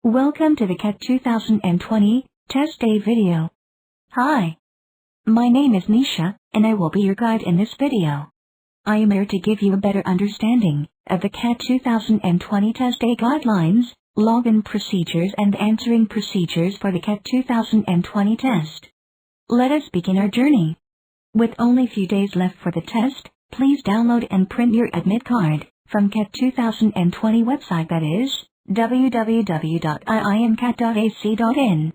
Welcome to the CAT 2020 Test Day video. Hi, my name is Nisha, and I will be your guide in this video. I am here to give you a better understanding of the CAT 2020 Test Day guidelines, login procedures and answering procedures for the CAT 2020 test. Let us begin our journey. With only few days left for the test, please download and print your admit card from CAT 2020 website, that is www.iimcat.ac.in.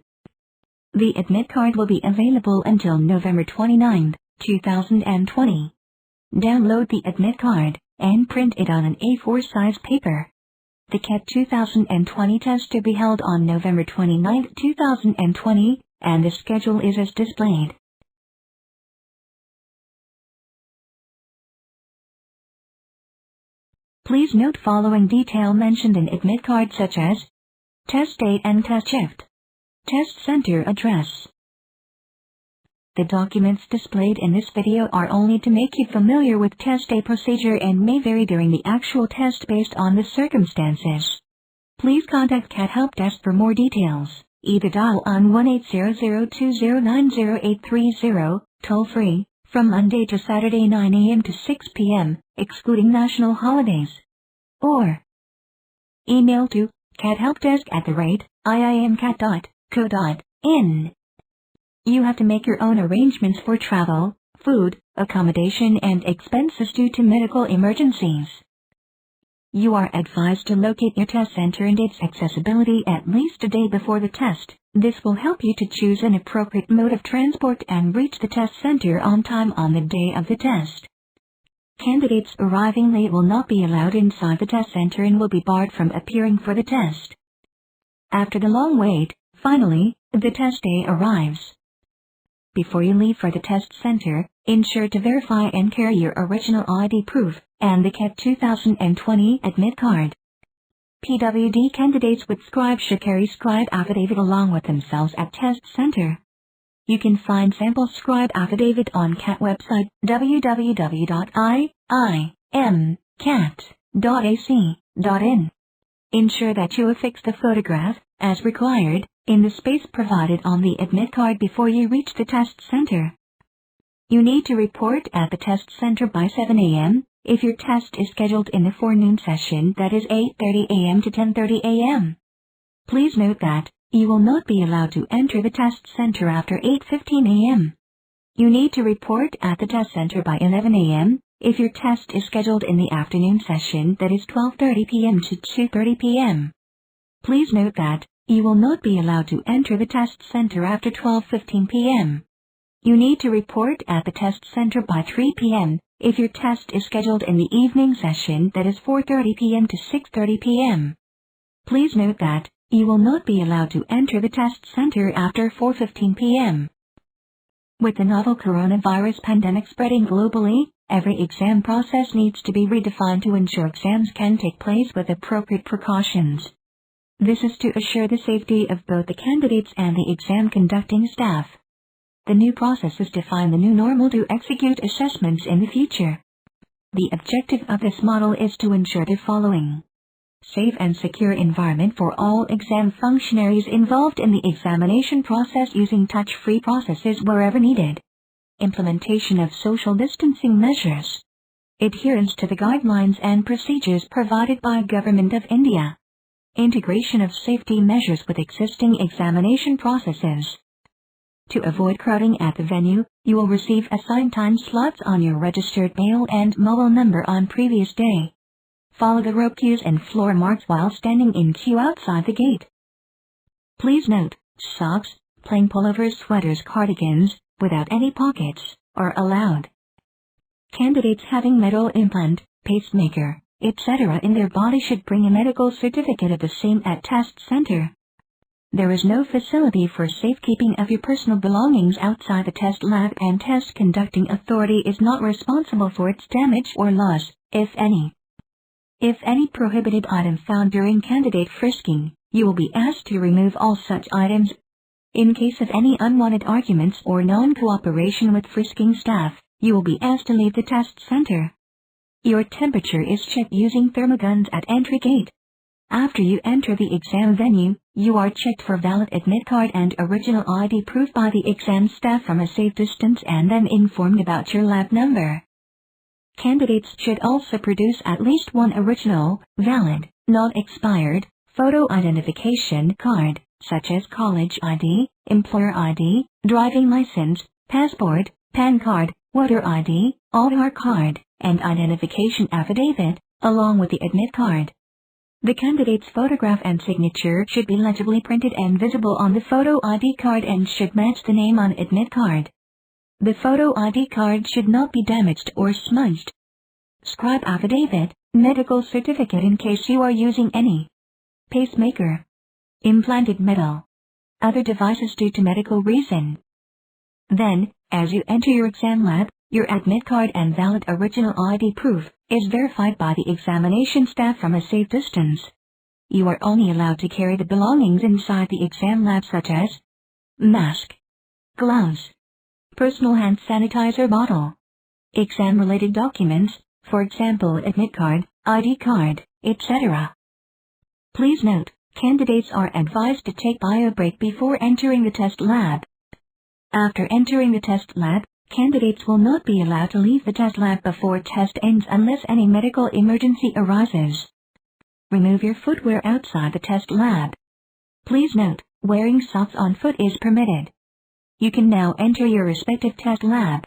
The admit card will be available until November 29, 2020. Download the admit card and print it on an A4 size paper. The CAT 2020 test to be held on November 29, 2020, and the schedule is as displayed. Please note following detail mentioned in admit card, such as test date and test shift, test center address. The documents displayed in this video are only to make you familiar with test day procedure and may vary during the actual test based on the circumstances. Please contact CAT Help Desk for more details. Either dial on 1-800-209-0830, toll free, from Monday to Saturday 9 a.m. to 6 p.m., excluding national holidays. Or email to cathelpdesk@iimcat.co.in. You have to make your own arrangements for travel, food, accommodation and expenses due to medical emergencies. You are advised to locate your test center and its accessibility at least a day before the test. This will help you to choose an appropriate mode of transport and reach the test center on time on the day of the test. Candidates arriving late will not be allowed inside the test center and will be barred from appearing for the test. After the long wait, finally, the test day arrives. Before you leave for the test center, ensure to verify and carry your original ID proof and the CAT 2020 admit card. PWD candidates with scribe should carry scribe affidavit along with themselves at test center. You can find sample scribe affidavit on CAT website www.iimcat.ac.in. Ensure that you affix the photograph, as required, in the space provided on the admit card before you reach the test center. You need to report at the test center by 7 a.m. if your test is scheduled in the forenoon session, that is 8:30 a.m. to 10:30 a.m. Please note that you will not be allowed to enter the test center after 8:15 a.m. You need to report at the test center by 11 a.m. if your test is scheduled in the afternoon session, that is 12:30 p.m. to 2:30 p.m. Please note that you will not be allowed to enter the test center after 12:15 p.m. You need to report at the test center by 3 p.m. if your test is scheduled in the evening session, that is 4:30 p.m. to 6:30 p.m. Please note that you will not be allowed to enter the test center after 4:15 p.m. With the novel coronavirus pandemic spreading globally, every exam process needs to be redefined to ensure exams can take place with appropriate precautions. This is to assure the safety of both the candidates and the exam conducting staff. The new process is define the new normal to execute assessments in the future. The objective of this model is to ensure the following: safe and secure environment for all exam functionaries involved in the examination process using touch-free processes wherever needed, implementation of social distancing measures, adherence to the guidelines and procedures provided by Government of India, integration of safety measures with existing examination processes. To avoid crowding at the venue, you will receive assigned time slots on your registered mail and mobile number on previous day. Follow the rope cues and floor marks while standing in queue outside the gate. Please note, socks, plain pullovers, sweaters, cardigans, without any pockets, are allowed. Candidates having metal implant, pacemaker, etc. in their body should bring a medical certificate of the same at test center. There is no facility for safekeeping of your personal belongings outside the test lab, and test conducting authority is not responsible for its damage or loss, if any. If any prohibited item found during candidate frisking, you will be asked to remove all such items. In case of any unwanted arguments or non-cooperation with frisking staff, you will be asked to leave the test center. Your temperature is checked using thermoguns at entry gate. After you enter the exam venue, you are checked for valid admit card and original ID proof by the exam staff from a safe distance and then informed about your lab number. Candidates should also produce at least one original, valid, not expired, photo identification card, such as college ID, employer ID, driving license, passport, PAN card, voter ID, Aadhaar card, and identification affidavit, along with the admit card. The candidate's photograph and signature should be legibly printed and visible on the photo ID card and should match the name on admit card. The photo ID card should not be damaged or smudged. Scribe affidavit, medical certificate in case you are using any pacemaker, implanted metal, other devices due to medical reason. Then, as you enter your exam lab, your admit card and valid original ID proof is verified by the examination staff from a safe distance. You are only allowed to carry the belongings inside the exam lab such as mask, gloves, personal hand sanitizer bottle, exam-related documents, for example admit card, ID card, etc. Please note, candidates are advised to take bio break before entering the test lab. After entering the test lab, candidates will not be allowed to leave the test lab before test ends unless any medical emergency arises. Remove your footwear outside the test lab. Please note, wearing socks on foot is permitted. You can now enter your respective test lab.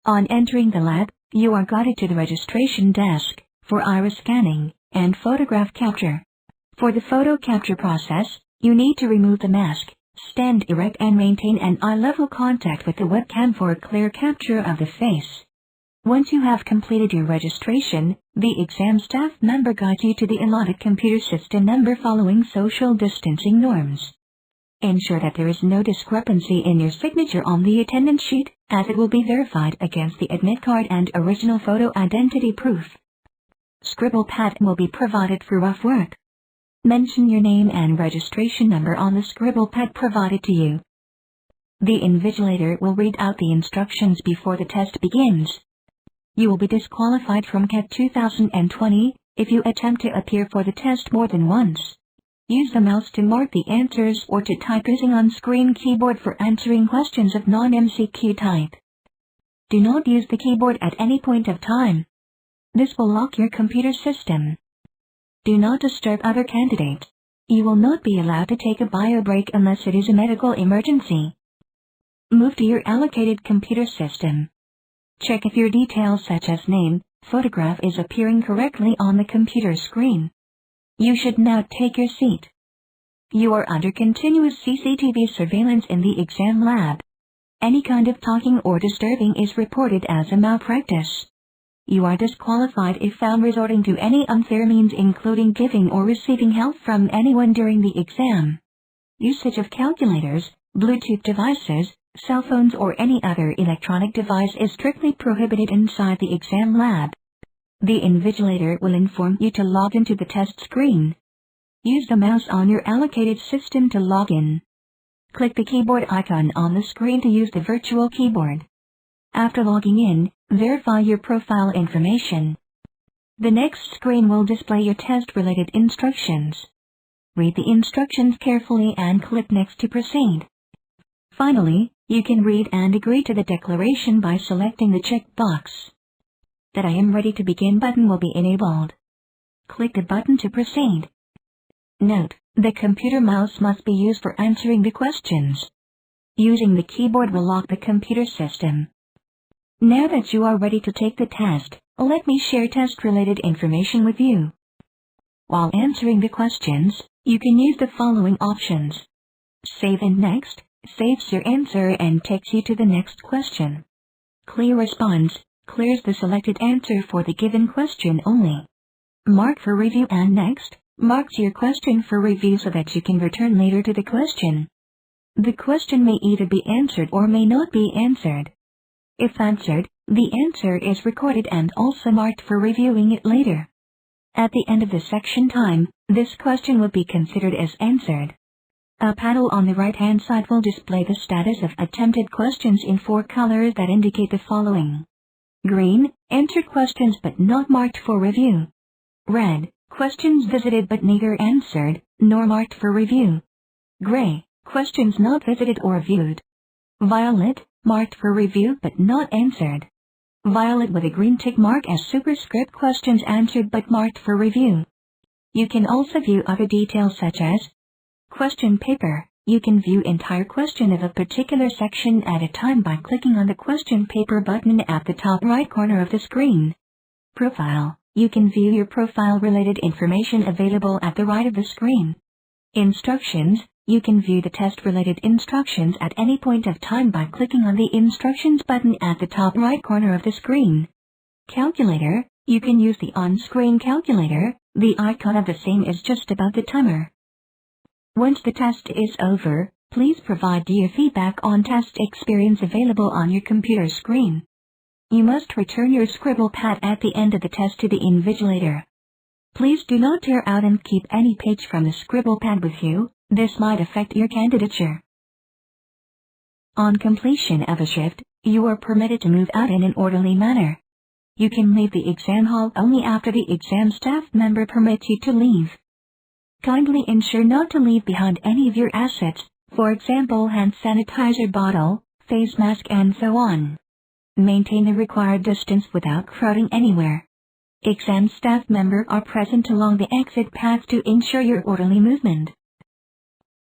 On entering the lab, you are guided to the registration desk for iris scanning and photograph capture. For the photo capture process, you need to remove the mask, stand erect and maintain an eye-level contact with the webcam for a clear capture of the face. Once you have completed your registration, the exam staff member guides you to the allotted computer system number following social distancing norms. Ensure that there is no discrepancy in your signature on the attendance sheet, as it will be verified against the admit card and original photo identity proof. Scribble pad will be provided for rough work. Mention your name and registration number on the scribble pad provided to you. The invigilator will read out the instructions before the test begins. You will be disqualified from CAT 2020 if you attempt to appear for the test more than once. Use the mouse to mark the answers or to type using on-screen keyboard for answering questions of non-MCQ type. Do not use the keyboard at any point of time. This will lock your computer system. Do not disturb other candidates. You will not be allowed to take a bio break unless it is a medical emergency. Move to your allocated computer system. Check if your details such as name, photograph is appearing correctly on the computer screen. You should now take your seat. You are under continuous CCTV surveillance in the exam lab. Any kind of talking or disturbing is reported as a malpractice. You are disqualified if found resorting to any unfair means including giving or receiving help from anyone during the exam. Usage of calculators, Bluetooth devices, cell phones or any other electronic device is strictly prohibited inside the exam lab. The invigilator will inform you to log into the test screen. Use the mouse on your allocated system to log in. Click the keyboard icon on the screen to use the virtual keyboard. After logging in, verify your profile information. The next screen will display your test-related instructions. Read the instructions carefully and click Next to proceed. Finally, you can read and agree to the declaration by selecting the checkbox. That I am ready to begin button will be enabled. Click the button to proceed. Note, the computer mouse must be used for answering the questions. Using the keyboard will lock the computer system. Now that you are ready to take the test, let me share test-related information with you. While answering the questions, you can use the following options. Save and Next saves your answer and takes you to the next question. Clear Response clears the selected answer for the given question only. Mark for Review and Next marks your question for review so that you can return later to the question. The question may either be answered or may not be answered. If answered, the answer is recorded and also marked for reviewing it later. At the end of the section time, this question will be considered as answered. A panel on the right-hand side will display the status of attempted questions in 4 colors that indicate the following. Green, answered questions but not marked for review. Red, questions visited but neither answered nor marked for review. Gray, questions not visited or viewed. Violet, marked for review but not answered. Violet with a green tick mark as superscript, questions answered but marked for review. You can also view other details such as question paper. You can view entire question of a particular section at a time by clicking on the question paper button at the top right corner of the screen. Profile. You can view your profile related information available at the right of the screen. Instructions. You can view the test related instructions at any point of time by clicking on the instructions button at the top right corner of the screen. Calculator. You can use the on-screen calculator. The icon of the same is just above the timer. Once the test is over, please provide your feedback on test experience available on your computer screen. You must return your scribble pad at the end of the test to the invigilator. Please do not tear out and keep any page from the scribble pad with you. This might affect your candidature. On completion of a shift, you are permitted to move out in an orderly manner. You can leave the exam hall only after the exam staff member permits you to leave. Kindly ensure not to leave behind any of your assets, for example hand sanitizer bottle, face mask and so on. Maintain the required distance without crowding anywhere. Exam staff members are present along the exit path to ensure your orderly movement.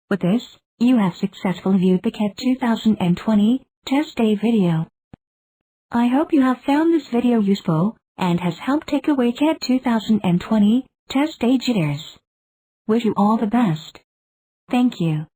With this, you have successfully viewed the CAT 2020 Test Day video. I hope you have found this video useful, and has helped take away CAT 2020 Test Day jitters. Wish you all the best. Thank you.